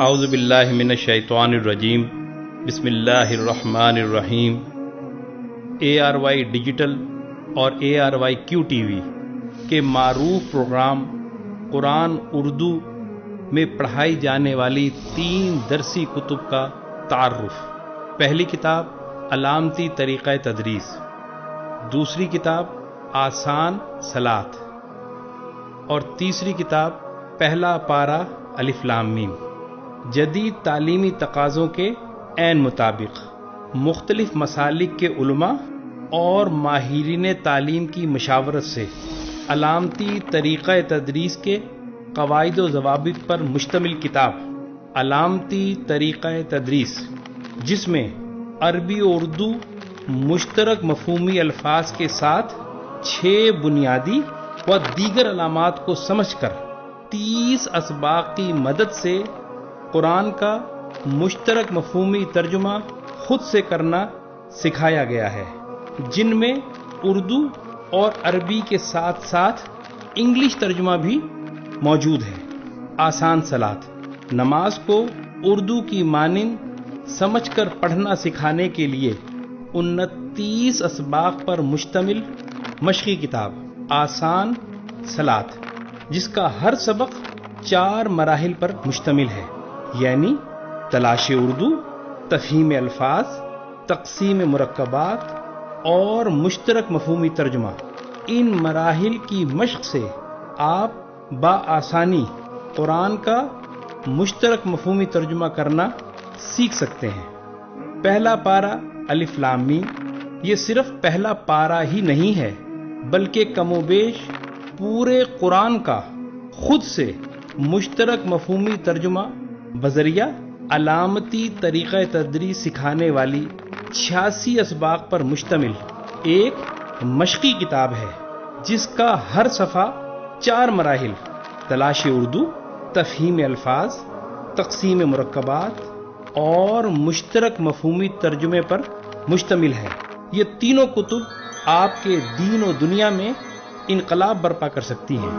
اعوذ باللہ من الشیطان الرجیم، بسم اللہ الرحمن الرحیم۔ ARY ڈیجیٹل اور ARYQ TV کے معروف پروگرام قرآن اردو میں پڑھائی جانے والی 3 درسی کتب کا تعارف۔ پہلی کتاب علامتی طریقہ تدریس، دوسری کتاب آسان صلاۃ، اور تیسری کتاب پہلا پارہ الف لام میم۔ جدید تعلیمی تقاضوں کے عین مطابق مختلف مسالک کے علماء اور ماہرین تعلیم کی مشاورت سے علامتی طریقہ تدریس کے قواعد و ضوابط پر مشتمل کتاب علامتی طریقہ تدریس، جس میں عربی و اردو مشترک مفہومی الفاظ کے ساتھ 6 بنیادی و دیگر علامات کو سمجھ کر 30 اسباق کی مدد سے قرآن کا مشترک مفہومی ترجمہ خود سے کرنا سکھایا گیا ہے، جن میں اردو اور عربی کے ساتھ ساتھ انگلش ترجمہ بھی موجود ہے۔ آسان صلاۃ نماز کو اردو کی مانند سمجھ کر پڑھنا سکھانے کے لیے 29 اسباق پر مشتمل مشقی کتاب آسان صلاۃ، جس کا ہر سبق 4 مراحل پر مشتمل ہے، یعنی تلاش اردو، تفہیم الفاظ، تقسیم مرکبات اور مشترک مفہومی ترجمہ۔ ان مراحل کی مشق سے آپ بآسانی قرآن کا مشترک مفہومی ترجمہ کرنا سیکھ سکتے ہیں۔ پہلا پارہ الف لام میم یہ صرف پہلا پارہ ہی نہیں ہے، بلکہ کم و بیش پورے قرآن کا خود سے مشترک مفہومی ترجمہ بذریعہ علامتی طریقہ تدریس سکھانے والی 86 اسباق پر مشتمل ایک مشقی کتاب ہے، جس کا ہر صفحہ 4 مراحل تلاش اردو، تفہیم الفاظ، تقسیم مرکبات اور مشترک مفہومی ترجمے پر مشتمل ہے۔ یہ تینوں کتب آپ کے دین و دنیا میں انقلاب برپا کر سکتی ہیں۔